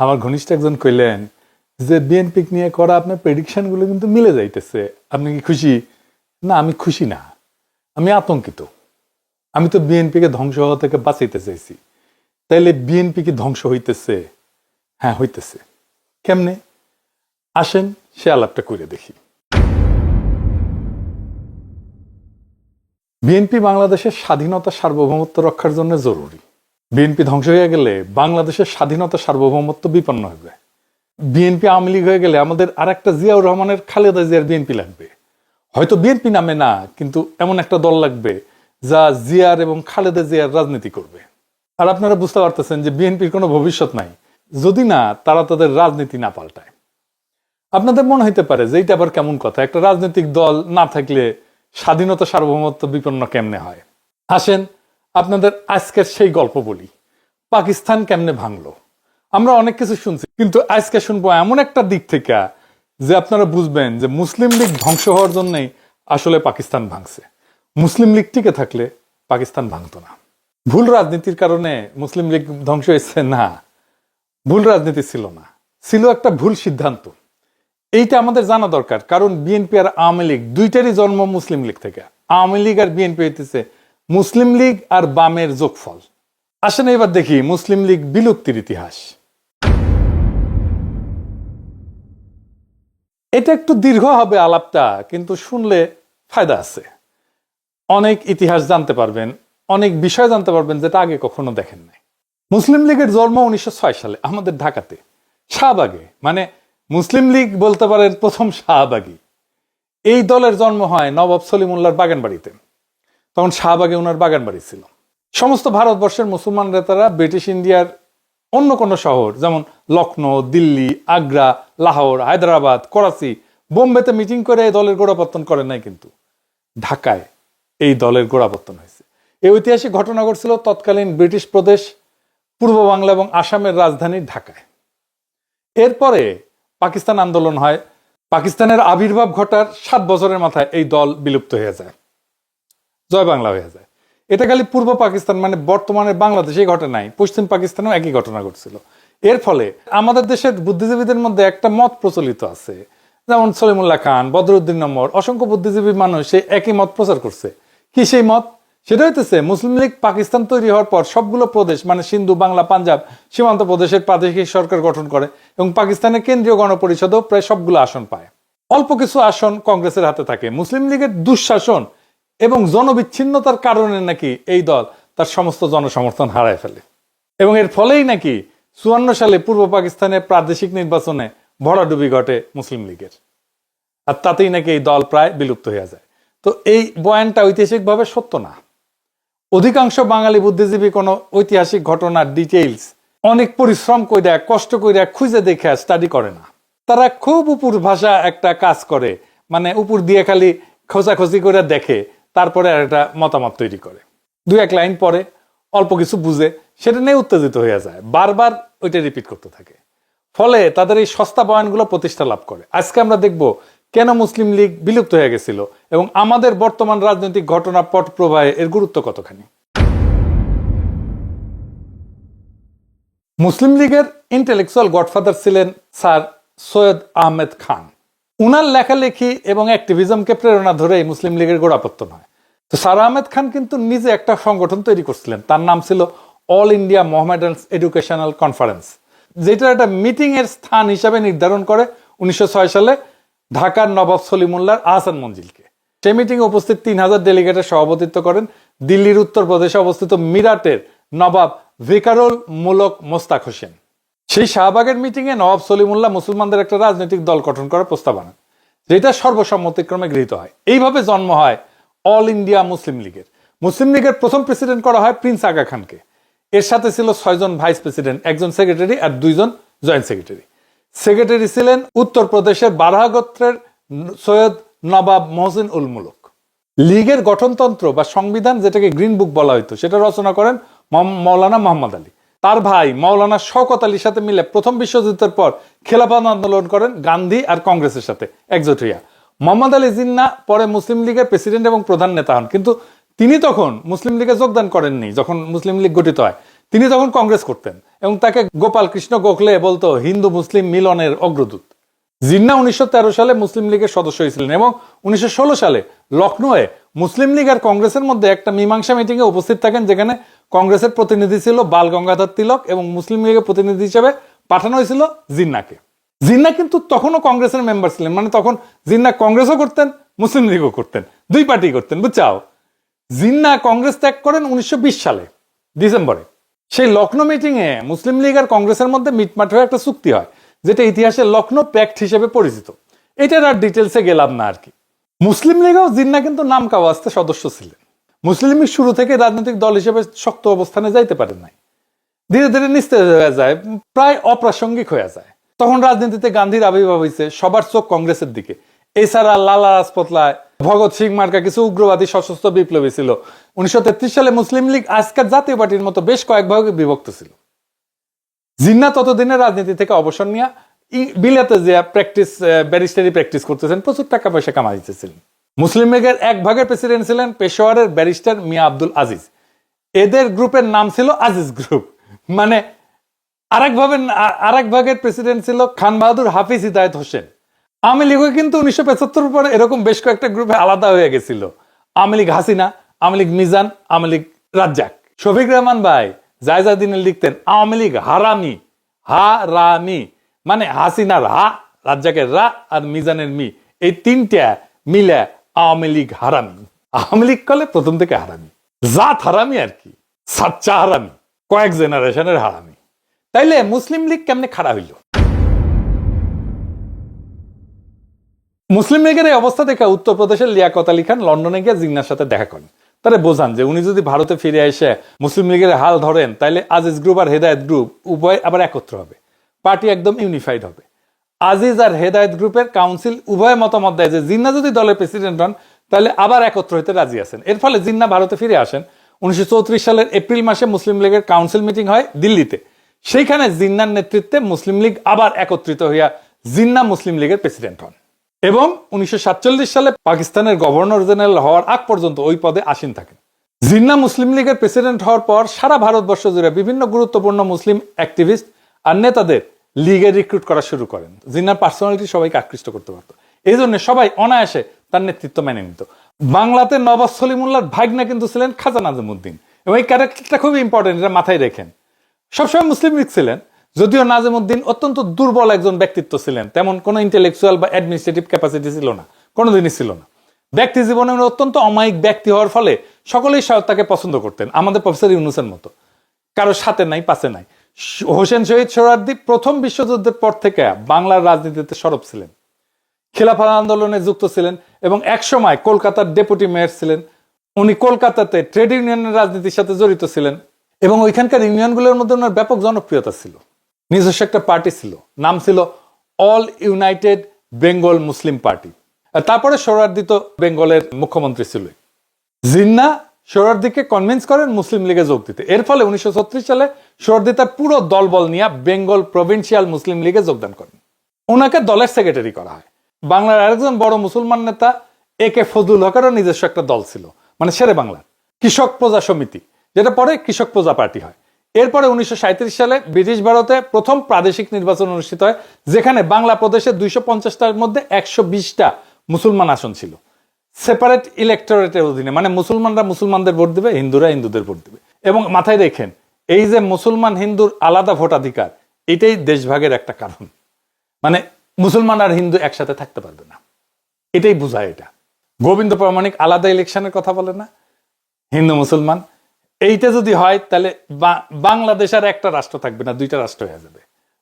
আমার ঘনিষ্ঠ একজন কইলেন যে বিএনপি নিয়ে করা আপনার প্রেডিকশনগুলো কিন্তু মিলে যাইতেছে, আপনি কি খুশি? না, আমি খুশি না, আমি আতঙ্কিত। আমি তো বিএনপিকে ধ্বংস হওয়া থেকে বাঁচাইতে চাইছি, তাইলে বিএনপি কি ধ্বংস হইতেছে? হ্যাঁ, হইতেছে। কেমনে? আসেন সে আলাপটা করে দেখি। বিএনপি বাংলাদেশের স্বাধীনতা সার্বভৌমত্ব রক্ষার জন্য জরুরি। বিএনপি ধ্বংস হয়ে গেলে বাংলাদেশের স্বাধীনতা সার্বভৌমত্ব বিপন্ন হবে। বিএনপি আওয়ামী লীগ হয়ে গেলে আমাদের আর একটা জিয়াউর রহমানের খালেদা জিয়ার বিএনপি লাগবে। হয়তো বিএনপি নামে না, কিন্তু এমন একটা দল লাগবে যা জিয়ার এবং খালেদা জিয়ার রাজনীতি করবে। আর আপনারা বুঝতে পারতেছেন যে বিএনপির কোনো ভবিষ্যৎ নাই যদি না তারা তাদের রাজনীতি না পাল্টায়। আপনাদের মনে হইতে পারে যে এইটা আবার কেমন কথা, একটা রাজনৈতিক দল না থাকলে স্বাধীনতা সার্বভৌমত্ব বিপন্ন কেমনে হয়? আসেন আপনাদের আজকের সেই গল্প বলি, পাকিস্তান কেমনে ভাঙলো। আমরা অনেক কিছু শুনছি, কিন্তু আজকে শুনবো এমন একটা দিক থেকে যে আপনারা বুঝবেন যে মুসলিম লীগ ধ্বংস হওয়ার জন্যই আসলে পাকিস্তান ভাঙছে। মুসলিম লীগ টিকে থাকলে পাকিস্তান ভাঙতো না। ভুল রাজনীতির কারণে মুসলিম লীগ ধ্বংস হয়েছে না, ভুল রাজনীতি ছিল না, ছিল একটা ভুল সিদ্ধান্ত। এইটা আমাদের জানা দরকার, কারণ বিএনপি আর আওয়ামী লীগ দুইটারই জন্ম মুসলিম লীগ থেকে। আওয়ামী লীগ আর বিএনপি হইতেছে মুসলিম লীগ আর বামের যোগফল। আসেন এবার দেখি মুসলিম লীগ বিলুপ্তির ইতিহাস। এটা একটু দীর্ঘ হবে আলাপটা, কিন্তু শুনলে ফায়দা আছে। অনেক ইতিহাস জানতে পারবেন, অনেক বিষয় জানতে পারবেন যেটা আগে কখনো দেখেন নাই। মুসলিম লীগের জন্ম 1906 সালে আমাদের ঢাকাতে, শাহবাগে। মানে মুসলিম লীগ বলতে পারেন প্রথম শাহবাগী। এই দলের জন্ম হয় নবাব সলিমুল্লাহর বাগানবাড়িতে। তখন শাহবাগে ওনার বাগানবাড়ি ছিল। সমস্ত ভারতবর্ষের মুসলমান নেতারা ব্রিটিশ ইন্ডিয়ার অন্য কোনো শহর যেমন লখনৌ, দিল্লি, আগ্রা, লাহোর, হায়দ্রাবাদ, করাচি, বোম্বেতে মিটিং করে এই দলের গোড়াপত্তন করেন নাই, কিন্তু ঢাকায় এই দলের গোড়াপত্তন হয়েছে। এই ঐতিহাসিক ঘটনা ঘটছিল তৎকালীন ব্রিটিশ প্রদেশ পূর্ব বাংলা এবং আসামের রাজধানী ঢাকায়। এরপরে পাকিস্তান আন্দোলন হয়। পাকিস্তানের আবির্ভাব ঘটার 7 বছরের মাথায় এই দল বিলুপ্ত হয়ে যায়, জয় বাংলা হয়ে যায়। এটা খালি পূর্ব পাকিস্তান মানে বর্তমানে বাংলাদেশে ঘটে নাই, পশ্চিম পাকিস্তানেও একই ঘটনা ঘটছিল। এর ফলে আমাদের দেশের বুদ্ধিজীবীদের মধ্যে একটা মত প্রচলিত আছে, যেমন সলিমুল্লাহ খান, বদরুদ্দিন নম্বর, অসংখ্য বুদ্ধিজীবী মানুষ সেই একই মত প্রচার করছে। কি সেই মত? সেটা হইতেছে মুসলিম লীগ পাকিস্তান তৈরি হওয়ার পর সবগুলো প্রদেশ মানে সিন্ধু, বাংলা, পাঞ্জাব সীমান্ত প্রদেশের প্রাদেশিক সরকার গঠন করে এবং পাকিস্তানের কেন্দ্রীয় গণপরিষদও প্রায় সবগুলো আসন পায়। অল্প কিছু আসন কংগ্রেসের হাতে থাকে। মুসলিম লীগের দুঃশাসন এবং জনবিচ্ছিন্নতার কারণে নাকি এই দল তার সমস্ত জনসমর্থন হারায় ফেলে এবং এর ফলেই নাকি 54 সালে পূর্ব পাকিস্তানের প্রাদেশিক নির্বাচনে ভরাডুবি ঘটে মুসলিম লীগের, আর তাতেই নাকি এই দল প্রায় বিলুপ্ত হয়ে যায়। তো এই বয়ানটা ঐতিহাসিকভাবে সত্য না। অধিকাংশ বাঙালি বুদ্ধিজীবী কোনো ঐতিহাসিক ঘটনার ডিটেইলস অনেক পরিশ্রম কইরা কষ্ট কইরা খুঁজে দেখে স্টাডি করে না। তারা খুব উপর ভাষা একটা কাজ করে, মানে উপর দিয়ে খালি খোঁজাখুঁজি করে দেখে, তারপরে আর একটা মতামত তৈরি করে, 2-1 লাইন পরে অল্প কিছু বুঝে সেটা নিয়ে উত্তেজিত হয়ে যায়, বারবার ওইটা রিপিট করতে থাকে। ফলে তাদের এই সস্তা বয়ানগুলো প্রতিষ্ঠা লাভ করে। আজকে আমরা দেখব কেন মুসলিম লীগ বিলুপ্ত হয়ে গেছিল এবং আমাদের বর্তমান রাজনৈতিক ঘটনা পট প্রবাহে এর গুরুত্ব কতখানি। মুসলিম লীগের ইন্টেলেকচুয়াল গডফাদার ছিলেন স্যার সৈয়দ আহমেদ খান। উনার লেখালেখি এবং অ্যাক্টিভিজমকে প্রেরণা ধরেই মুসলিম লীগের গোড়াপত্তন হয়। তো স্যার আহমেদ খান কিন্তু নিজে একটা সংগঠন তৈরি করছিলেন, তার নাম ছিল অল ইন্ডিয়া মোহামেডানস এডুকেশনাল কনফারেন্স, যেটা একটা মিটিং এর স্থান হিসাবে নির্ধারণ করে 1906 সালে ঢাকার নবাব সলিমুল্লাহর আহসান মঞ্জিলকে। সেই মিটিংয়ে উপস্থিত 3000 ডেলিগেটের সভাপতিত্ব করেন দিল্লির উত্তরপ্রদেশে অবস্থিত মিরাটের নবাব ভিকারুল মুলক মোস্তাক হোসেন। সেই শাহবাগের মিটিংয়ে নবাব সলিমুল্লাহ মুসলমানদের একটা রাজনৈতিক দল গঠন করার প্রস্তাব আনেন, যেটা সর্বসম্মতিক্রমে গৃহীত হয়। এইভাবে জন্ম হয় অল ইন্ডিয়া মুসলিম লীগের। মুসলিম লীগের প্রথম প্রেসিডেন্ট করা হয় প্রিন্স আগা খানকে। এর সাথে ছিল 6 জন ভাইস প্রেসিডেন্ট, 1 জন সেক্রেটারি আর 2 জন জয়েন্ট সেক্রেটারি। সেক্রেটারি ছিলেন উত্তরপ্রদেশের বারাহ গোত্রের সৈয়দ নবাব মহসিন উল মুলক। লীগের গঠনতন্ত্র বা সংবিধান, যেটাকে গ্রিন বুক বলা হইতো, সেটা রচনা করেন মৌলানা মোহাম্মদ আলী। তার ভাই মৌলানা শওকত আলীর সাথে মিলে প্রথম বিশ্বযুদ্ধের পর খেলাফত আন্দোলন করেন গান্ধী আর কংগ্রেসের সাথে একজোট হইয়া। মোহাম্মদ আলী জিন্নাহ পরে মুসলিম লীগের প্রেসিডেন্ট এবং প্রধান নেতা হন, কিন্তু তিনি তখন মুসলিম লীগে যোগদান করেননি। যখন মুসলিম লীগ গঠিত হয় তিনি তখন কংগ্রেস করতেন এবং তাকে গোপাল কৃষ্ণ গোখলে বলতো হিন্দু মুসলিম মিলনের অগ্রদূত। জিন্নাহ 1913 সালে মুসলিম লীগের সদস্য হয়েছিলেন এবং 1916 সালে লখনৌয়ে মুসলিম লীগ আর কংগ্রেসের মধ্যে একটা মীমাংসা মিটিংয়ে উপস্থিত থাকেন, যেখানে কংগ্রেসের প্রতিনিধি ছিল বাল গঙ্গাধর তিলক এবং মুসলিম লীগের প্রতিনিধি হিসেবে পাঠানো হয়েছিল জিন্নাহকে। জিন্নাহ কিন্তু তখনও কংগ্রেসের মেম্বার ছিলেন, মানে তখন জিন্নাহ কংগ্রেসও করতেন মুসলিম লীগও করতেন, দুই পার্টি করতেন, বুঝছাও। জিন্নাহ কংগ্রেস ত্যাগ করেন 1920 সালে ডিসেম্বরে। সেই লখনৌ মিটিং এ মুসলিম লীগ আর কংগ্রেসের মধ্যে মিটমাট হয়ে একটা চুক্তি হয়, যেটা ইতিহাসে লখনৌ প্যাক্ট হিসেবে পরিচিত। এটার আর ডিটেলসে গেলাম না আর কি। মুসলিম লীগেও জিন্নাহ কিন্তু নাম কাওয়াস্তে সদস্য ছিলেন। মুসলিম লীগ শুরু থেকে রাজনৈতিক দল হিসেবে শক্ত অবস্থানে যাইতে পারেন নাই, ধীরে ধীরে নিস্তেজ হয়ে যায়, প্রায় অপ্রাসঙ্গিক হয়ে যায়। তখন রাজনীতিতে গান্ধীর আবির্ভাব হয়েছে, সবার চোখ কংগ্রেসের দিকে। এছাড়া লালা রাজপথ রায়, ভগৎ সিং মার্কা কিছু উগ্রবাদী সশস্ত্র বিপ্লবী ছিল। 1933 সালে মুসলিম লীগ আজকের জাতীয় পার্টির মতো বেশ কয়েক ভাগে বিভক্ত ছিল। জিন্নাহ ততদিনে রাজনীতি থেকে অবসর নিয়ে বিলেতে যে ব্যারিস্টারি প্র্যাকটিস করতেছেন, প্রচুর টাকা পয়সা কামাইতেছিলেন। মুসলিম লীগের এক ভাগের প্রেসিডেন্ট ছিলেন পেশোয়ারের ব্যারিস্টার মিয়া আব্দুল আজিজ। এদের গ্রুপের নাম ছিল আজিজ গ্রুপ। মানে আরেক ভাগের প্রেসিডেন্ট ছিল খান বাহাদুর হাফিজ হিদায়ত হোসেন। আওয়ামী লীগও কিন্তু 1975 পরে এরকম বেশ কয়েকটা গ্রুপে আলাদা হয়ে গেছিল। আওয়ামী লীগ হাসিনা, আওয়ামী লীগ মিজান, আওয়ামী লীগ রাজ্জাক। শফিক রহমান ভাই জায়জাদিনে লিখতেন আওয়ামী লীগ হারামি, হারামি মানে হাসিনার হা, রাজ্জাকের রা আর মিজানের মি, এই তিনটা মিলে আওয়ামী লীগ হারামি। আওয়ামী লীগ কলে প্রথম থেকে হারামি, জাত হারামি আর কি, সাচ্চা হারামি, কয়েক জেনারেশনের হারামি। তাইলে মুসলিম লীগ কেমনে খাড়া হইল? মুসলিম লীগের এই অবস্থা দেখে উত্তরপ্রদেশের লিয়াকত আলী খান লন্ডনে গিয়ে জিন্নাহর সাথে দেখা করেন। তারা বোঝান যে উনি যদি ভারতে ফিরে এসে মুসলিম লীগের হাল ধরেন, তাইলে আজিজ গ্রুপ আর হেদায়েত গ্রুপ উভয় আবার একত্র হবে, পার্টি একদম ইউনিফাইড হবে। আজিজ আর হেদায়েত গ্রুপের কাউন্সিল উভয় মতামত দেয় যে জিন্নাহ যদি দলের প্রেসিডেন্ট হন তাহলে আবার একত্র হইতে রাজি আছেন। এর ফলে জিন্নাহ ভারতে ফিরে আসেন। 1934 সালের এপ্রিল মাসে মুসলিম লীগের কাউন্সিল মিটিং হয় দিল্লিতে। সেইখানে জিন্নাহর নেতৃত্বে মুসলিম লীগ আবার একত্রিত হইয়া জিন্নাহ মুসলিম লীগের প্রেসিডেন্ট হন এবং 1947 সালে পাকিস্তানের গভর্নর জেনারেল হওয়ার আগ পর্যন্ত ওই পদে আসীন থাকেন। জিন্নাহ মুসলিম লীগের প্রেসিডেন্ট হওয়ার পর সারা ভারতবর্ষ জুড়ে বিভিন্ন গুরুত্বপূর্ণ মুসলিম অ্যাক্টিভিস্ট আর নেতাদের লীগে রিক্রুট করা শুরু করেন। জিন্নাহর পার্সোনালিটি সবাইকে আকৃষ্ট করতে পারত, এই জন্য সবাই অনায়াসে তার নেতৃত্ব মেনে নিত। বাংলাতে নবাব সলিমুল্লাহর ভাগনা কিন্তু ছিলেন খাজা নাজিমউদ্দিন, এবং এই ক্যারেক্টারটা খুবই ইম্পর্টেন্ট, এটা মাথায় রেখেন। সবসময় মুসলিম লীগ ছিলেন, যদিও নাজিমউদ্দিন অত্যন্ত দুর্বল একজন ব্যক্তিত্ব ছিলেন, তেমন কোনো ইন্টেলেকচুয়াল বা অ্যাডমিনিস্ট্রেটিভ ক্যাপাসিটি ছিল না, কোনোদিনই ছিল না। ব্যক্তি জীবনে অত্যন্ত অমায়িক ব্যক্তি হওয়ার ফলে সকলেই তাকে পছন্দ করতেন, আমাদের প্রফেসর ইউনুসের মতো, কারো সাথে নাই পাশে নাই। হোসেন শহীদ সোহরাওয়ার্দী প্রথম বিশ্বযুদ্ধের পর থেকে বাংলার রাজনীতিতে সরব ছিলেন, খিলাফত আন্দোলনে যুক্ত ছিলেন এবং একসময় কলকাতার ডেপুটি মেয়র ছিলেন। উনি কলকাতাতে ট্রেড ইউনিয়নের রাজনীতির সাথে জড়িত ছিলেন এবং ওইখানকার ইউনিয়নগুলোর মধ্যে ওনার ব্যাপক জনপ্রিয়তা ছিল। নিজস্ব একটা পার্টি ছিল, নাম ছিল অল ইউনাইটেড বেঙ্গল মুসলিম পার্টি। আর তারপরে সোহরাওয়ার্দী তো বেঙ্গলের মুখ্যমন্ত্রী ছিল। জিন্নাহ সোহরাওয়ার্দীকে কনভিন্স করেন মুসলিম লীগে যোগ দিতে। এর ফলে 1936 সালে সোহরাওয়ার্দী তার পুরো দলবল নিয়ে বেঙ্গল প্রভিন্সিয়াল মুসলিম লীগে যোগদান করেন। ওনাকে দলের সেক্রেটারি করা হয়। বাংলার আরেকজন বড় মুসলমান নেতা একে ফজলুল হকেরও নিজস্ব একটা দল ছিল, মানে শেরে বাংলার কৃষক প্রজা সমিতি, যেটা পরে কৃষক প্রজা পার্টি হয়। এরপরে 1937 সালে ব্রিটিশ ভারতে প্রথম প্রাদেশিক নির্বাচন অনুষ্ঠিত হয়, যেখানে বাংলা প্রদেশে 250টার মধ্যে 120টা মুসলমান আসন ছিল, সেপারেট ইলেকটোরেটের অধীনে, মানে মুসলমানরা মুসলমানদের ভোট দিবে, হিন্দুরা হিন্দুদের ভোট দিবে। এবং মাথায় রেখেন, এই যে মুসলমান হিন্দুর আলাদা ভোটাধিকার, এটাই দেশভাগের একটা কারণ। মানে মুসলমান আর হিন্দু একসাথে থাকতে পারবে না, এটাই বোঝায়। এটা গোবিন্দ প্রামাণিক আলাদা ইলেকশনের কথা বলে না, হিন্দু মুসলমান, এইটা যদি হয় তাহলে বাংলাদেশ আর একটা রাষ্ট্র থাকবে না, দুইটা রাষ্ট্র হয়ে যাবে।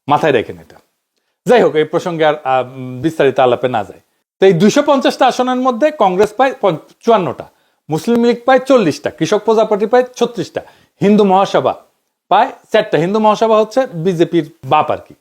মাথায় রেখেন এটা। যাই হোক, এই প্রসঙ্গে আর বিস্তারিত আলাপে না যায়। তো এই 250টা আসনের মধ্যে কংগ্রেস পায় 54টা, মুসলিম লীগ পায় 40টা, কৃষক প্রজা পার্টি পায় 36টা, হিন্দু মহাসভা পায় 4টা। হিন্দু মহাসভা হচ্ছে বিজেপির বাপ আর কি।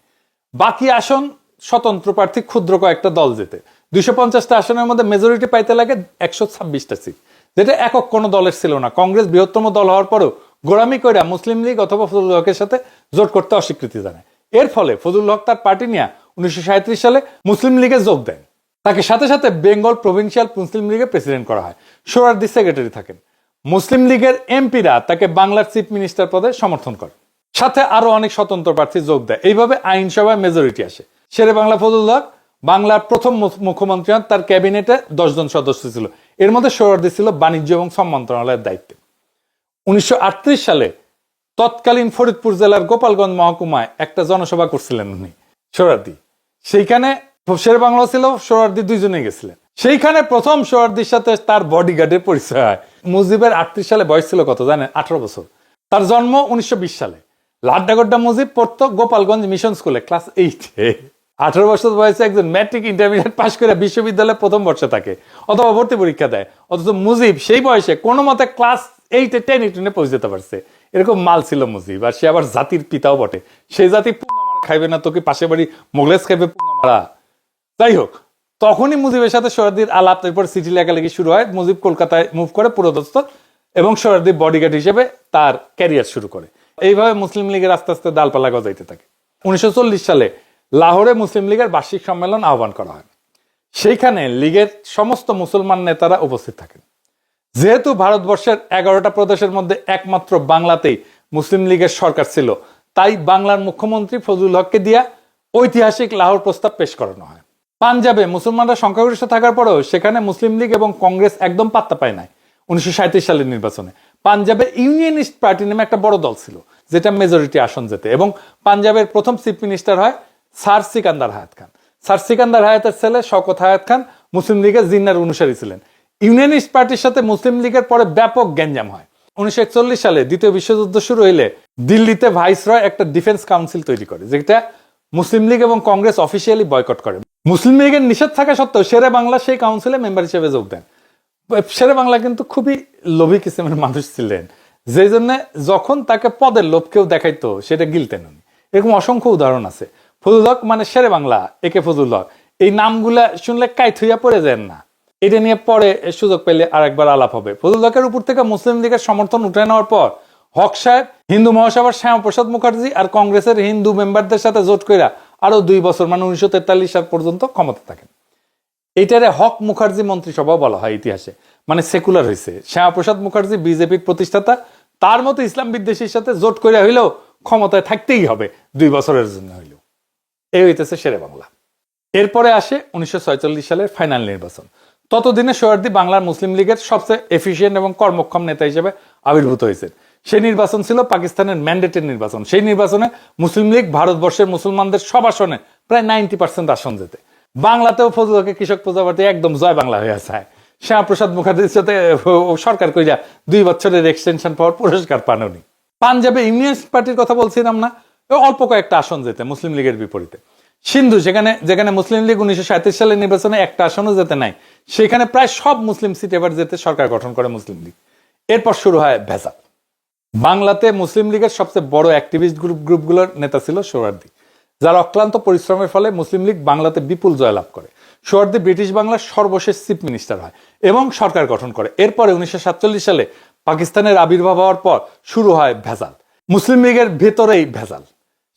বাকি আসন স্বতন্ত্র প্রার্থী ক্ষুদ্র কয়েকটা দল যেতে। 250টা আসনের মধ্যে মেজরিটি পাইতে লাগে 126টা সিট, যেটা একক কোনো দলের ছিল না। কংগ্রেস বৃহত্তম দল হওয়ার পরেও গোড়ামি কইরা মুসলিম লীগ অথবা ফজলুল হকের সাথে জোট করতে অস্বীকৃতি জানায়। এর ফলে ফজলুল হক তার পার্টি নিয়ে 1937 সালে মুসলিম লীগে যোগ দেন। তাকে সাথে সাথে বেঙ্গল প্রভিন্সিয়াল মুসলিম লীগের প্রেসিডেন্ট করা হয়। সোহরাওয়ার্দী সেক্রেটারি থাকেন। মুসলিম লীগের এমপিরা তাকে বাংলার চিফ মিনিস্টার পদে সমর্থন করে, সাথে আরো অনেক স্বতন্ত্র প্রার্থী যোগ দেয়। এইভাবে আইনসভায় মেজরিটি আসে। শেরে বাংলা ফজলুল হক বাংলার প্রথম মুখ্যমন্ত্রী হন। তার ক্যাবিনেটে 10 জন সদস্য ছিল, এর মধ্যে সোহরাওয়ার্দী ছিল বাণিজ্য এবং শ্রম মন্ত্রণালয়ের দায়িত্বে। 1938 সালে তৎকালীন ফরিদপুর জেলার গোপালগঞ্জ মহকুমায় একটা জনসভা করছিলেন উনি, সোহরাওয়ার্দী। সেইখানে শেরে বাংলা ছিল, সোহরাওয়ার্দী দুইজনেই গেছিলেন। সেইখানে প্রথম সোহরাওয়ার্দীর সাথে তার বডিগার্ডের পরিচয় হয়। মুজিবের 38 সালে বয়স ছিল কত জানেন? 18 বছর। তার জন্ম 1920 সালে। লাড্ডাগোড্ডা মুজিব পড়তো গোপালগঞ্জ মিশন স্কুলে, ক্লাস 8-এ। 18 বছর বয়সে একজন ম্যাট্রিক ইন্টারমিডিয়েট পাশ করে বিশ্ববিদ্যালয়ে প্রথম বর্ষে থাকে অথবা ভর্তি পরীক্ষা দেয়, অথচ মুজিব সেই বয়সে কোনো মতে ক্লাস 8-এ 10-এ পৌঁছে যেতে পারছে। এরকম মাল ছিল মুজিব। আর সে আবার জাতির পিতাও বটে। সেই জাতি পুঙ্গামারা খাইবে না, তোকে পাশে বাড়ি মোগলেস খাইবে পুঙ্গামারা। যাই হোক, তখনই মুজিবের সাথে সোহরাওয়ার্দীর আলাপ, এরপর চিঠি লেখালেখি শুরু হয়। মুজিব কলকাতায় মুভ করে পুরোদস্ত, এবং সোহরাওয়ার্দী বডিগার্ড হিসেবে তার ক্যারিয়ার শুরু করে। এইভাবে মুসলিম লীগের আস্তে আস্তে ডালপালা গজাইতে থাকে। 1940 সালে লাহোরে মুসলিম লীগের বার্ষিক সম্মেলন আহ্বান করা হয়। সেইখানে লীগের সমস্ত মুসলমান নেতারা উপস্থিত থাকেন। যেহেতু ভারতবর্ষের 11টা প্রদেশের মধ্যে একমাত্র বাংলাতেই মুসলিম লীগের সরকার ছিল, তাই বাংলার মুখ্যমন্ত্রী ফজলুল হককে দিয়া ঐতিহাসিক লাহোর প্রস্তাব পেশ করানো হয়। পাঞ্জাবে মুসলমানরা সংখ্যাগরিষ্ঠ থাকার পরেও সেখানে মুসলিম লীগ এবং কংগ্রেস একদম পাত্তা পায় নাই। 1937 সালের নির্বাচনে পাঞ্জাবে ইউনিয়নিস্ট পার্টি নামে একটা বড় দল ছিল, যেটা মেজরিটি আসন যেতে, এবং পাঞ্জাবের প্রথম চিফ মিনিস্টার হয় স্যার সিকান্দার হায়াত খান। স্যার সিকান্দার হায়াতের ছেলে শওকত হায়াত খান মুসলিম লীগের জিন্নার অনুসারী ছিলেন। ইউনিয়নিস্ট পার্টির সাথে মুসলিম লীগের পরে ব্যাপক গ্যাঞ্জাম হয়। 1941 সালে দ্বিতীয় বিশ্বযুদ্ধ শুরু হইলে দিল্লিতে ভাইসরয় একটা ডিফেন্স কাউন্সিল তৈরি করে, যেটা মুসলিম লীগ এবং কংগ্রেস অফিসিয়ালি বয়কট করে। মুসলিম লীগের নিষেধ থাকা সত্ত্বেও শেরে বাংলা সেই কাউন্সিলে মেম্বার হিসেবে যোগ দেন। শেরে বাংলা কিন্তু খুবই লোভী কিসিমের মানুষ ছিলেন, যেই জন্য যখন তাকে পদের লোভ কেউ দেখাইতো সেটা গিলতেন উনি। এরকম অসংখ্য উদাহরণ আছে। ফজলুল হক মানে শেরে বাংলা, একে ফজলুল হক, এই নামগুলা শুনলে কাইত হইয়া পড়ে যায় না। এটা নিয়ে পরে সুযোগ পেলে আরেকবার আলাপ হবে। ফজলুল হকের উপর থেকে মুসলিম লীগের সমর্থন উঠে নেওয়ার পর হক সাহেব হিন্দু মহাসভার শ্যামাপ্রসাদ মুখার্জি আর কংগ্রেসের হিন্দু মেম্বারদের সাথে জোট কইরা আরো 2 বছর মানে 1943 সাল পর্যন্ত ক্ষমতা থাকেন। এইটারে হক মুখার্জি মন্ত্রিসভা বলা হয় ইতিহাসে, মানে সেকুলার হয়েছে। শ্যামাপ্রসাদ মুখার্জি বিজেপির প্রতিষ্ঠাতা, তার মতো ইসলাম বিদ্বেষীর সাথে জোট কইরা হইলেও ক্ষমতায় থাকতেই হবে 2 বছরের জন্য হইলেও। এই হইতেছে শেরে বাংলা। এরপরে আসে 1946 সালের ফাইনাল নির্বাচন। ততদিনে সোহরাওয়ার্দী বাংলার মুসলিম লীগের সবচেয়ে এফিশিয়েন্ট এবং কর্মক্ষম নেতা হিসেবে আবির্ভূত হয়েছে। সেই নির্বাচন ছিল পাকিস্তানের ম্যান্ডেটের নির্বাচন। সেই নির্বাচনে মুসলিম লীগ ভারতবর্ষের মুসলমানদের সব আসনে প্রায় 90% আসন যেতে। বাংলাতেও ফজলুল হকের কৃষক প্রজাপার্টি একদম জয় বাংলা হয়ে আছে। শ্যামাপ্রসাদ মুখার্জির সাথে সরকার কইরা 2 বছরের এক্সটেনশন পাওয়ার পুরস্কার পান উনি। পাঞ্জাবে ইউনিয়নিস্ট পার্টির কথা বলছিলাম না, অল্প কয়েকটা আসন যেতে মুসলিম লীগের বিপরীতে। সিন্ধু, যেখানে মুসলিম লীগ 1937 সালের নির্বাচনে একটা আসনও যেতে নাই, সেখানে প্রায় সব মুসলিম সিট এবার যেতে সরকার গঠন করে মুসলিম লীগ। এরপর শুরু হয় ভেজাল। বাংলাতে মুসলিম লীগের সবচেয়ে বড় অ্যাক্টিভিস্ট গ্রুপগুলোর নেতা ছিল সোহরাওয়ার্দী, যার অক্লান্ত পরিশ্রমের ফলে মুসলিম লীগ বাংলাতে বিপুল জয়লাভ করে। সোহরাওয়ার্দী ব্রিটিশ বাংলার সর্বশেষ চিফ মিনিস্টার হয় এবং সরকার গঠন করে। এরপরে 1947 সালে পাকিস্তানের আবির্ভাব হওয়ার পর শুরু হয় ভেজাল। মুসলিম লীগের ভেতরেই ভেজাল।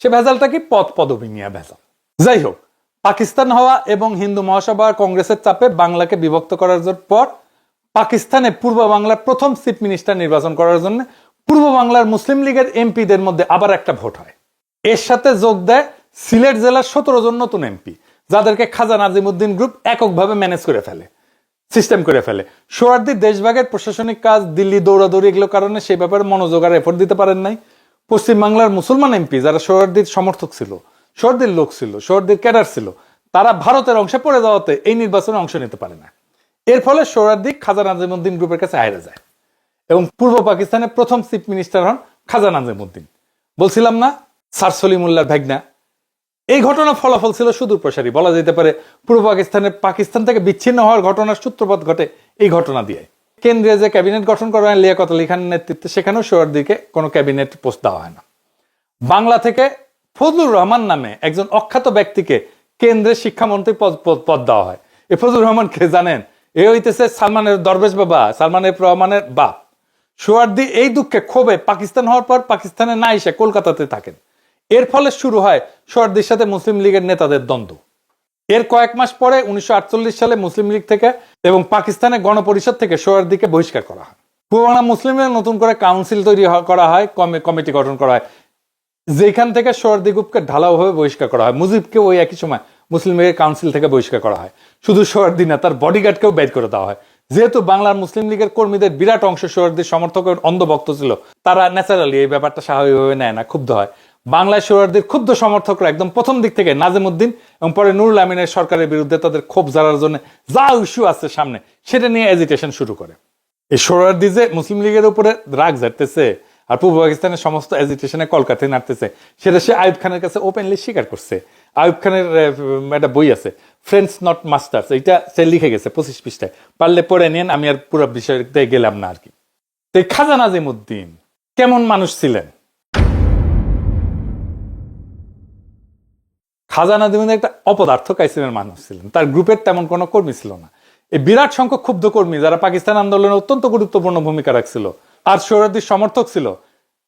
সে ভেজালটা কি? পদবি নিয়ে ভেজাল। যাই হোক, পাকিস্তান হওয়া এবং হিন্দু মহাসভা কংগ্রেসের চাপে বাংলাকে বিভক্ত করার পর পাকিস্তানে পূর্ব বাংলার প্রথম চিফ মিনিস্টার নির্বাচন করার জন্য পূর্ব বাংলার মুসলিম লীগের এমপিদের মধ্যে আবার একটা ভোট হয়। এর সাথে যোগ দেয় সিলেট জেলার 17 জন নতুন এমপি, যাদেরকে খাজা নাজিমুদ্দিন গ্রুপ এককভাবে ম্যানেজ করে ফেলে, সিস্টেম করে ফেলে। সোহরাওয়ার্দী দেশভাগের প্রশাসনিক কাজ, দিল্লি দৌড়াদৌড়ি, এগুলো কারণে সেই ব্যাপারে মনোযোগ আর এফোর্ট দিতে পারেন নাই। পশ্চিম বাংলার মুসলমান এমপি যারা সোহরাওয়ার্দীর সমর্থক ছিল, সোহরাওয়ার্দীর লোক ছিল, সোহরাওয়ার্দীর ক্যাডার ছিল, তারা ভারতের অংশে পড়ে যাওয়াতে এই নির্বাচনে অংশ নিতে পারে না। এর ফলে সোহরাওয়ার্দী খাজা নাজিমুদ্দিন গ্রুপের কাছে হারে যায় এবং পূর্ব পাকিস্তানের প্রথম চিফ মিনিস্টার হন খাজা নাজিমুদ্দিন। বলছিলাম না, স্যার সলিমুল্লাহর ভাগনা। এই ঘটনা ফলাফল ছিল সুদূর প্রসারী। বলা যেতে পারে পূর্ব পাকিস্তান থেকে বিচ্ছিন্ন হওয়ার ঘটনার সূত্রপাত ঘটে এই ঘটনা দিয়ে। কেন্দ্রে যে ক্যাবিনেট গঠন করা হয় লিয়াকত আলী খানের নেতৃত্বে, সেখানেও সোহরাওয়ার্দীকে কোনো ক্যাবিনেট পোস্ট দেওয়া হয় না। বাংলা থেকে ফজলুর রহমান নামে একজন অখ্যাত ব্যক্তিকে কেন্দ্রের শিক্ষামন্ত্রী পদ দেওয়া হয়। এ ফজলুর রহমান কে জানেন? এ হইতেছে সালমানের দরবেশ বাবা, সালমানের রহমানের বাপ। সোহরাওয়ার্দী এই দুঃখে ক্ষোভে পাকিস্তান হওয়ার পর পাকিস্তানে না এসে কলকাতাতে থাকেন। এর ফলে শুরু হয় সোহরাওয়ার্দীর সাথে মুসলিম লীগের নেতাদের দ্বন্দ্ব। এর কয়েক মাস পরে 1948 সালে মুসলিম লীগ থেকে এবং পাকিস্তানের গণপরিষদ থেকে সোহরাওয়ার্দীকে বহিষ্কার করা হয়। পূর্ব বাংলা মুসলিম লীগের নতুন করে কাউন্সিল তৈরি করা হয়, কমিটি গঠন করা হয়, যেখান থেকে সোহরাওয়ার্দী গ্রুপকে ঢালাওভাবে বহিষ্কার করা হয়। মুজিবকে ওই একই সময় মুসলিম লীগের কাউন্সিল থেকে বহিষ্কার করা হয়। শুধু সোহরাওয়ার্দী না, তার বডিগার্ডকেও বের করে দেওয়া হয়। যেহেতু বাংলার মুসলিম লীগের কর্মীদের বিরাট অংশ সোহরাওয়ার্দীর সমর্থকের অন্ধভক্ত ছিল, তারা ন্যাচারালি এই ব্যাপারটা স্বাভাবিকভাবে নেয় না, ক্ষুব্ধ হয়। বাংলায় সোহরাওয়ার্দীর ক্ষুব্ধ সমর্থকরা একদম প্রথম দিক থেকে নাজিমউদ্দিন এবং পরে নুরুল আমিনের সরকারের বিরুদ্ধে তাদের ক্ষোভ ঝাড়ার জন্য যা ইস্যু আছে সামনে সেটা নিয়ে এজিটেশন শুরু করে। এই সোহরাওয়ার্দী যে মুসলিম লীগের উপরে রাগ ঝাড়তেছে আর পূর্ব পাকিস্তানের সমস্ত এজিটেশনে কলকাতায় নাড়তেছে, সেটা সে আইয়ুব খানের কাছে ওপেনলি স্বীকার করছে। আইয়ুব খানের একটা বই আছে, ফ্রেন্ডস নট মাস্টার্স, এইটা সে লিখে গেছে 25 পৃষ্ঠায়, পারলে পড়ে নেন, আমি আর পুরো বিষয়তে গেলাম না আর কি। তো খাজা নাজিমউদ্দিন কেমন মানুষ ছিলেন? খাজা নাজিমউদ্দিন একটা অপদার্থ কাইসিমের মানুষ ছিলেন। তার গ্রুপের তেমন কোনো কর্মী ছিল না। এই বিরাট সংখ্যক ক্ষুব্ধ কর্মী যারা পাকিস্তান আন্দোলনে অত্যন্ত গুরুত্বপূর্ণ ভূমিকা রাখছিল আর সোহরাওয়ার্দীর সমর্থক ছিল,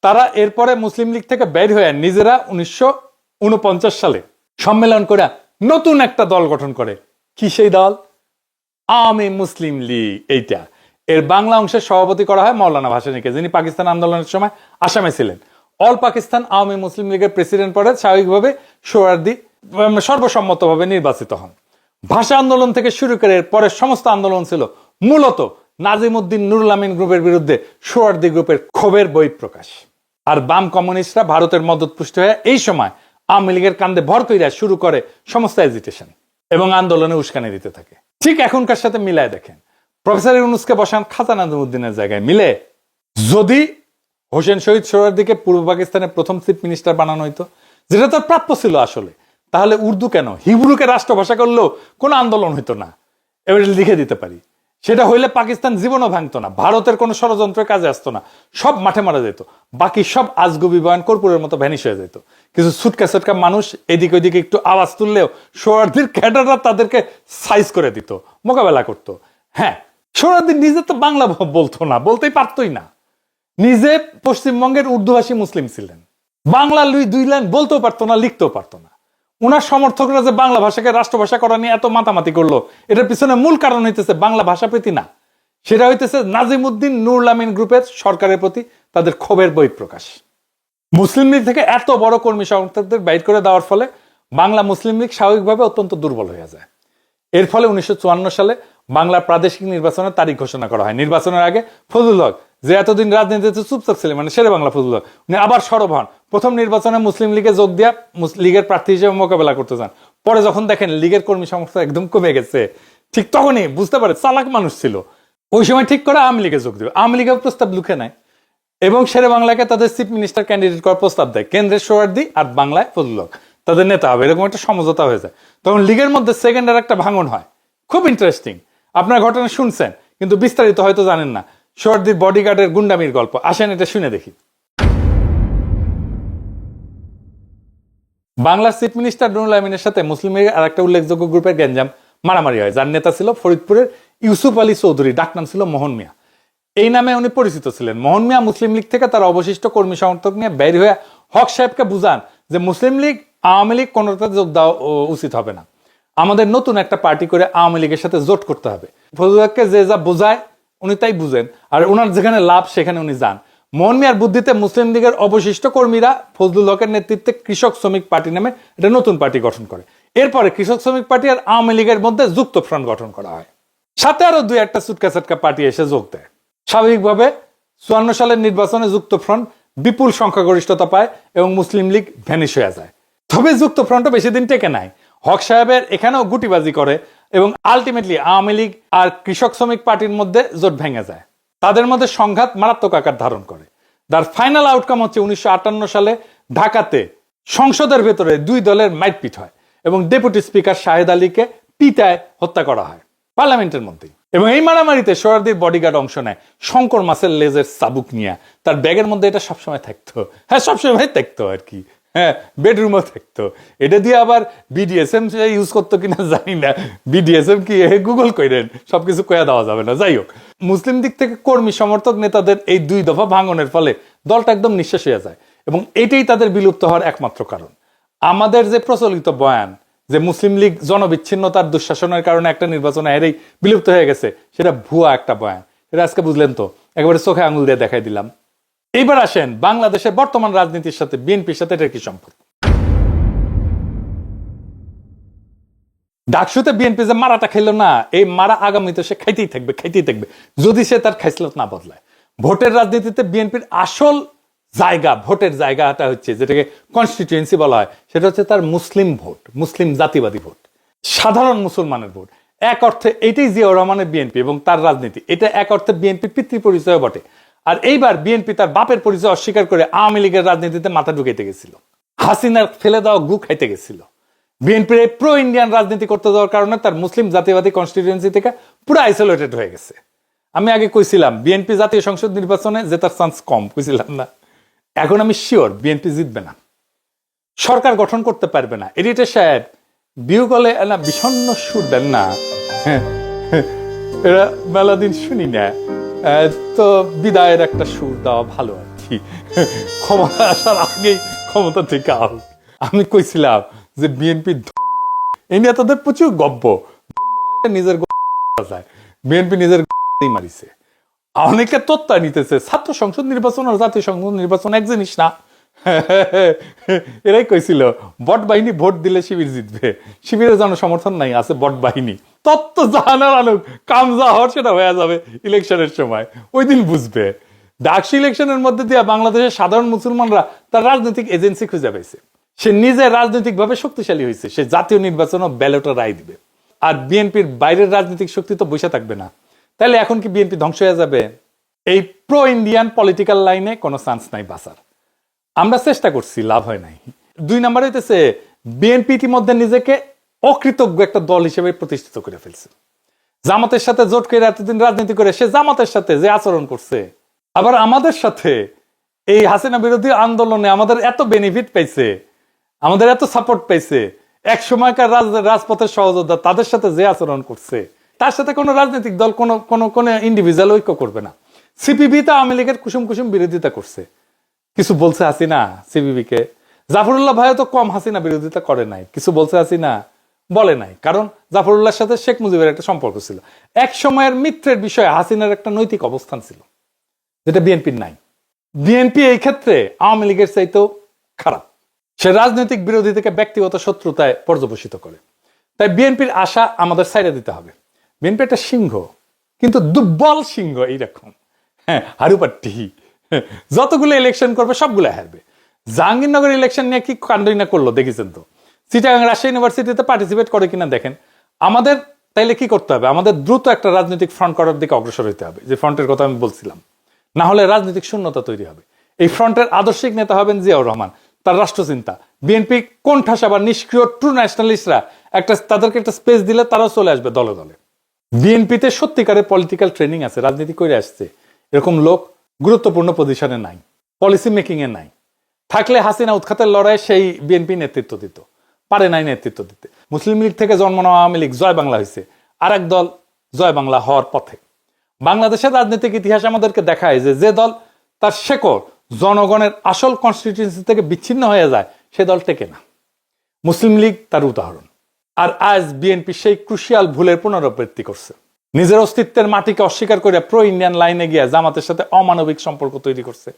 তারা এরপরে মুসলিম লীগ থেকে বের হয়ে নিজেরা 1949 সালে সম্মেলন করে নতুন একটা দল গঠন করে। কি সেই দল? আওয়ামী মুসলিম লীগ। এইটা এর বাংলা অংশের সভাপতি করা হয় মৌলানা ভাসানীকে, যিনি পাকিস্তান আন্দোলনের সময় আসামে ছিলেন। অল পাকিস্তান আওয়ামী মুসলিম লীগের প্রেসিডেন্ট পরে স্বাভাবিকভাবে সোহরাওয়ার্দী সর্বসম্মতভাবে নির্বাচিত হন। ভাষা আন্দোলন থেকে শুরু করে পরে সমস্ত আন্দোলন ছিল মূলত নাজিমউদ্দিন নুরুল আমিন গ্রুপের বিরুদ্ধে সোহরাওয়ার্দী গ্রুপের ক্ষোভের বহিঃপ্রকাশ। আর বাম কমিউনিস্টরা ভারতের মদতপুষ্ট হয়ে এই সময় আওয়ামী লীগের কান্দে ভর কইরা শুরু করে সমস্ত এজিটেশন এবং আন্দোলনে উস্কানি দিতে থাকে। ঠিক এখনকার সাথে মিলায় দেখেন, প্রফেসর ইউনূসকে বসান খাজা নাজিমউদ্দিনের জায়গায়, মিলে? যদি হোসেন শহীদ সোহরাওয়ার্দীকে পূর্ব পাকিস্তানের প্রথম চিফ মিনিস্টার বানানো হইতো, যেটা তার প্রাপ্য ছিল আসলে, তাহলে উর্দু কেন, হিব্রুকে রাষ্ট্রভাষা করলেও কোনো আন্দোলন হইতো না। এবার লিখে দিতে পারি, সেটা হইলে পাকিস্তান জীবনও ভাঙতো না, ভারতের কোনো ষড়যন্ত্রের কাজে আসতো না, সব মাঠে মারা যেত, বাকি সব আজগুবি বয়ান কর্পূরের মতো ভ্যানিশ হয়ে যেত। কিছু ছুটকা ছুটকা মানুষ এদিক ওইদিকে একটু আওয়াজ তুললেও সোহরাওয়ার্দীর ক্যাডাররা তাদেরকে সাইজ করে দিত, মোকাবেলা করত। হ্যাঁ, সোহরাওয়ার্দী নিজে তো বাংলা বলতো না, বলতেই পারতই না। নিজে পশ্চিমবঙ্গের উর্দুভাষী মুসলিম ছিলেন, বাংলা দুই লাইন বলতেও পারতো না, লিখতেও পারতো না। উনার সমর্থকরা যে বাংলা ভাষাকে রাষ্ট্রভাষা করা নিয়ে এত মাতামাতি করলো, এটার পিছনে মূল কারণ হইতেছে বাংলা ভাষা প্রীতি না, সেটা হইতেছে নাজিমউদ্দিন নুরুল আমিন গ্রুপের সরকারের প্রতি তাদের ক্ষোভের বহিঃপ্রকাশ। মুসলিম লীগ থেকে এত বড় কর্মী সমর্থকদের বাইর করে দেওয়ার ফলে বাংলা মুসলিম লীগ স্বাভাবিকভাবে অত্যন্ত দুর্বল হয়ে যায়। এর ফলে 1954 সালে বাংলার প্রাদেশিক নির্বাচনের তারিখ ঘোষণা করা হয়। নির্বাচনের আগে ফজলুল হক, যে এতদিন রাজনীতিতে চুপচাপ ছিলেন, মানে শেরে বাংলা ফজলুল হক, উনি আবার সরব হন। প্রথম নির্বাচনে মুসলিম লীগে যোগ দিয়া লীগের প্রার্থী হিসেবে মোকাবেলা করতে চান। পরে যখন দেখেন লীগের কর্মী সমর্থন একদম কমে গেছে, ঠিক তখনই বুঝতে পারে, চালাক মানুষ ছিল, ওই সময় ঠিক করে আওয়ামী লীগে যোগ দেবে। আওয়ামী লীগের প্রস্তাব লুকে নেয় এবং শেরে বাংলাকে তাদের চিফ মিনিস্টার ক্যান্ডিডেট করার প্রস্তাব দেয়। কেন্দ্রের সোহরাওয়ার্দী আর বাংলায় ফজলুল হক তাদের নেতা হবে, এরকম একটা সমঝোতা হয়ে যায়। তখন লীগের মধ্যে সেকেন্ডার একটা ভাঙন হয়, খুব ইন্টারেস্টিং। আপনার ঘটনা শুনছেন কিন্তু বিস্তারিত হয়তো জানেন না। সোহরাওয়ার্দীর বডিগার্ডের গুন্ডামির গল্প, আসেন এটা শুনে দেখি। বাংলার চিফ মিনিস্টার নুরুল আমিনের সাথে মুসলিম লীগের আর একটা উল্লেখযোগ্য গ্রুপের গ্যাঞ্জাম মারামারি হয়, যার নেতা ছিল ফরিদপুরের ইউসুফ আলী চৌধুরী, ডাকনাম ছিল মোহন মিয়া। এই নামে উনি পরিচিত ছিলেন। মোহন মিয়া মুসলিম লীগ থেকে তার অবশিষ্ট কর্মী সমর্থক নিয়ে বের হয়ে হক সাহেবকে বুঝান যে মুসলিম লীগ আওয়ামী লীগ কোনোটাতে যোগ দেওয়া উচিত হবে না, আমাদের নতুন একটা পার্টি করে আওয়ামী লীগের সাথে জোট করতে হবে। ফজলুলকে যে যা বোঝায় উনি তাই বুঝেন, আর ওনার যেখানে লাভ সেখানে উনি যান। মোহন মিয়ার বুদ্ধিতে মুসলিম লীগের অবশিষ্ট কর্মীরা ফজলুল হকের নেতৃত্বে কৃষক শ্রমিক পার্টি নামে একটা নতুন পার্টি গঠন করে। এরপরে কৃষক শ্রমিক পার্টি আর আওয়ামী লীগের মধ্যে যুক্ত ফ্রন্ট গঠন করা হয়, সাথে আরো দুই একটা চুটকা চাটকা পার্টি এসে যোগ দেয়। স্বাভাবিকভাবে 54 সালের নির্বাচনে যুক্ত ফ্রন্ট বিপুল সংখ্যাগরিষ্ঠতা পায় এবং মুসলিম লীগ ভ্যানিশ হয়ে যায়। তবে যুক্ত ফ্রন্টও বেশি দিন টেকে নাই, হক সাহেবের এখানেও গুটিবাজি করে এবং আলটিমেটলি আওয়ামী লীগ আর কৃষক শ্রমিক পার্টির মধ্যে জোট ভেঙে যায়। তাদের মধ্যে সংঘাত মারাত্মক আকার ধারণ করে। তার ফাইনাল আউটকাম হচ্ছে 1958 সালে ঢাকাতে সংসদের ভেতরে দুই দলের মাইটপিট হয় এবং ডেপুটি স্পিকার শাহেদ আলীকে পিটায় হত্যা করা হয় পার্লামেন্টের মধ্যেই। এবং এই মারামারিতে সোহরাওয়ার্দীর বডিগার্ড অংশ নেয় শঙ্কর মাছের লেজের চাবুক নিয়ে। তার ব্যাগের মধ্যে এটা সবসময় থাকতো, হ্যাঁ সবসময় থাকতো আর কি, হ্যাঁ বেডরুমও থাকতো। এটা দিয়ে আবার বিডিএসএম ইউজ করতো কিনা জানি না, বিডিএসএম কি গুগল করেন, সবকিছু কয়া দেওয়া যাবে না। যাই হোক, মুসলিম দিক থেকে কর্মী সমর্থক নেতাদের এই দুই দফা ভাঙনের ফলে দলটা একদম নিঃশেষ হয়ে যায় এবং এটাই তাদের বিলুপ্ত হওয়ার একমাত্র কারণ। আমাদের যে প্রচলিত বয়ান যে মুসলিম লীগ জনবিচ্ছিন্নতার দুঃশাসনের কারণে একটা নির্বাচনে হেরেই বিলুপ্ত হয়ে গেছে, সেটা ভুয়া একটা বয়ান। এটা আজকে বুঝলেন তো। একেবারে চোখে আঙুল দিয়ে দেখাই দিলাম। এইবার আসেন বাংলাদেশের বর্তমান রাজনীতির সাথে বিএনপির সাথে এটার কি সম্পর্ক। ডাকসুতে বিএনপি যে মারাটা খেলো না, এই মারা আগামীতে সে খাইতেই থাকবে যদি সে তার খাইসলত না বদলায়। ভোটের রাজনীতিতে বিএনপির আসল জায়গা, ভোটের জায়গাটা হচ্ছে যেটাকে কনস্টিটিউয়েন্সি বলা হয়, সেটা হচ্ছে তার মুসলিম ভোট, মুসলিম জাতিবাদী ভোট, সাধারণ মুসলমানের ভোট। এক অর্থে এটাই জিয়াউর রহমানের বিএনপি এবং তার রাজনীতি, এটা এক অর্থে বিএনপি পিতৃ পরিচয় বটে। আর এইবার বিএনপি তার বাপের পরিচয় অস্বীকার করে আওয়ামী লীগের রাজনীতিতে মাথা ঢুকাইতে গেছিল, হাসিনার ফেলে দেওয়া গু খাইতে গেছিল। বিএনপির এই প্রো ইন্ডিয়ান রাজনীতি করতে যাওয়ার কারণে তার মুসলিম জাতীয়বাদী কনস্টিটিউয়েন্সি থেকে পুরো আইসোলেটেড হয়ে গেছে। আমি আগে কইছিলাম বিএনপি জাতীয় সংসদ নির্বাচনে জেতার চান্স কম, কইছিলাম না? এখন আমি শিওর বিএনপি জিতবে না, সরকার গঠন করতে পারবে না। এডিটর সাহেব বিউ গলে না বিষণ্ণ সুর দেন না, এরা মেলা দিন শুনি না, তো বিদায়ের একটা সুর দেওয়া ভালো আর কি, ক্ষমতা আসার আগেই ক্ষমতা থেকে আউট। আমি কইছিলাম যে বিএনপি এই নিয়ে তাদের প্রচুর গব্য, নিজের যায় বিএনপি নিজের মারিছে। অনেকে তথ্য নিতেছে ছাত্র সংসদ নির্বাচন আর জাতীয় সংসদ নির্বাচন এক জিনিস না। এরাই কইছিল বট বাহিনী ভোট দিলে শিবির জিতবে, শিবিরের জনসমর্থন নাই, আছে বট বাহিনী। তত্ত্ব জানার আলোক কাম যা হওয়ার সেটা হয়ে যাবে ইলেকশনের সময়, ওই দিন বুঝবে। ডাকসু ইলেকশনের মধ্যে দিয়ে বাংলাদেশের সাধারণ মুসলমানরা তার রাজনৈতিক এজেন্সি খুঁজে পাইছে, সে নিজে রাজনৈতিক ভাবে শক্তিশালী হয়েছে, সে জাতীয় নির্বাচন ও ব্যালটে রায় দিবে। আর বিএনপির বাইরের রাজনৈতিক শক্তি তো বসে থাকবে না। তাহলে এখন কি বিএনপি ধ্বংস হয়ে যাবে? এই প্রো ইন্ডিয়ান পলিটিক্যাল লাইনে কোনো চান্স নাই বাঁচার। আমরা চেষ্টা করছি, লাভ হয় নাই। 2 নম্বর হইতেছে বিএনপি ইতিমধ্যে নিজেকে অকৃতজ্ঞ একটা দল হিসেবে প্রতিষ্ঠিত করে ফেলছে। জামাতের সাথে জোট করে এতদিন রাজনীতি করে সে জামাতের সাথে যে আচরণ করছে, আবার আমাদের সাথে এই হাসিনা বিরোধী আন্দোলনে আমাদের এত বেনিফিট পাইছে, আমাদের এত সাপোর্ট পাইছে, এক সময়কার রাজপথের সহযোদ্ধা তাদের সাথে যে আচরণ করছে, তার সাথে কোনো রাজনৈতিক দল কোন ইন্ডিভিজুয়াল ঐক্য করবে না। সিপিবি তো আওয়ামী লীগের কুসুম বিরোধিতা করছে, কিছু বলছে হাসিনা সিপিবি কে? জাফরুল্লাহ ভাইও তো কম হাসিনা বিরোধিতা করে নাই, কিছু বলছে হাসিনা? বলে নাই, কারণ জাফরুল্লাহর সাথে শেখ মুজিবের একটা সম্পর্ক ছিল। এক সময়ের মিত্রের বিষয়ে হাসিনার একটা নৈতিক অবস্থান ছিল, যেটা বিএনপির নাই। বিএনপি এই ক্ষেত্রে আওয়ামী লীগের চাইতেও খারাপ, সে রাজনৈতিক বিরোধী থেকে ব্যক্তিগত শত্রুতায় পর্যবসিত করে। তাই বিএনপির আশা আমাদের ছাইড়া দিতে হবে। বিএনপি একটা সিংহ, কিন্তু দুর্বল সিংহ, এইরকম হারুপাট্টি, যতগুলো ইলেকশন করবে সবগুলো হারবে। জাহাঙ্গীরনগর ইলেকশন নিয়ে কি কাণ্ডই না করলো দেখেছেন তো। চিটাগাং রাজশাহী ইউনিভার্সিটিতে পার্টিসিপেট করে কিনা দেখেন। আমাদের তাইলে কি করতে হবে? আমাদের দ্রুত একটা রাজনৈতিক ফ্রন্ট করার দিকে অগ্রসর হইতে হবে, যে ফ্রন্টের কথা আমি বলছিলাম। না হলে রাজনৈতিক শূন্যতা তৈরি হবে। এই ফ্রন্টের আদর্শিক নেতা হবেন জিয়াউর রহমান, তার রাষ্ট্রচিন্তা। বিএনপি কোণঠাসা বা নিষ্ক্রিয় ট্রু ন্যাশনালিস্টরা তাদেরকে একটা স্পেস দিলে তারাও চলে আসবে দলে দলে। বিএনপিতে সত্যিকারের পলিটিক্যাল ট্রেনিং আছে, রাজনীতি করে আসছে, এরকম লোক গুরুত্বপূর্ণ পজিশনে নাই, পলিসি মেকিং এ নাই। থাকলে হাসিনা উৎখাতের লড়াই সেই বিএনপি নেতৃত্ব দিত, পারে নাই নেতৃত্ব দিতে। মুসলিম লীগ থেকে জন্ম নেওয়া আওয়ামী লীগ জয় বাংলা হয়েছে, আর এক দল জয় বাংলা হওয়ার পথে। বাংলাদেশের রাজনৈতিক ইতিহাস আমাদেরকে দেখায় যে দল তার শেকড় জনগণের আসল কনস্টিটিউয়েন্সি থেকে বিচ্ছিন্ন হয়ে যায়, সে দল টেকে না। মুসলিম লীগ তার উদাহরণ। আর আজ বিএনপি সেই ক্রুশিয়াল ভুলের পুনরাবৃত্তি করছে, নিজের অস্তিত্বের মাটিকে অস্বীকার করে প্রো ইন্ডিয়ান লাইনে গিয়ে জামাতের সাথে অমানবিক সম্পর্ক তৈরি করছে।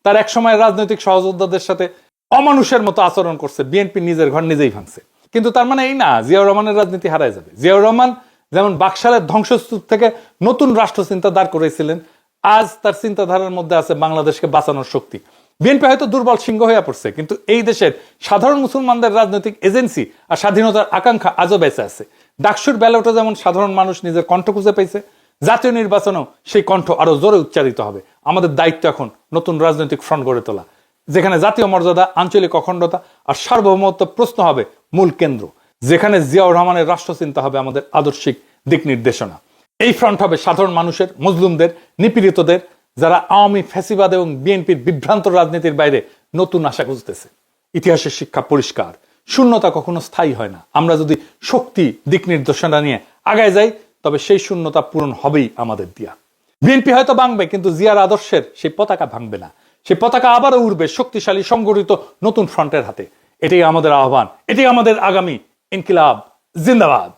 তার এক সময় রাজনৈতিক সহযোদ্ধাদের সাথে অমানুষের মতো আচরণ করছে। বিএনপি নিজের ঘর নিজেই ভাঙছে। কিন্তু তার মানে এই না জিয়াউর রহমানের রাজনীতি হারায় যাবে। জিয়াউর রহমান যেমন বাকশালের ধ্বংসস্তূপ থেকে নতুন রাষ্ট্র চিন্তা দাঁড় করেছিলেন, আজ তার চিন্তাধারার মধ্যে আছে বাংলাদেশকে বাঁচানোর শক্তি। বিএনপি হয়তো দুর্বল সিংহ হয়ে পড়ছে, কিন্তু এই দেশের সাধারণ মুসলমানদের রাজনৈতিক এজেন্সি আর স্বাধীনতার আকাঙ্ক্ষা আজও বেঁচে আছে। ডাকসুর ব্যালটে যেমন সাধারণ মানুষ নিজের কণ্ঠ খুঁজে পেয়েছে, জাতীয় নির্বাচনেও সেই কণ্ঠ আরো জোরে উচ্চারিত হবে। আমাদের দায়িত্ব এখন নতুন রাজনৈতিক ফ্রন্ট গড়ে তোলা, যেখানে জাতীয় মর্যাদা, আঞ্চলিক অখণ্ডতা আর সার্বভৌমত্ব প্রশ্ন হবে মূল কেন্দ্র, যেখানে জিয়াউর রহমানের রাষ্ট্রচিন্তা হবে আমাদের আদর্শিক দিক নির্দেশনা। এই ফ্রন্ট হবে সাধারণ মানুষের, মজলুমদের, নিপীড়িতদের, যারা আওয়ামী ফ্যাসিবাদ এবং বিএনপির বিভ্রান্ত রাজনীতির বাইরে নতুন আশা খুঁজতেছে। ইতিহাসের শিক্ষা পরিষ্কার, শূন্যতা কখনো স্থায়ী হয় না। আমরা যদি শক্তি, দিক নির্দেশনা নিয়ে আগায় যাই, তবে সেই শূন্যতা পূরণ হবেই আমাদের দিয়া। বিএনপি হয়তো ভাঙবে, কিন্তু জিয়ার আদর্শের সেই পতাকা ভাঙবে না। সেই পতাকা আবারও উড়বে শক্তিশালী সংগঠিত নতুন ফ্রন্টের হাতে। এটাই আমাদের আহ্বান, এটাই আমাদের আগামী ইনকিলাব। জিন্দাবাদ।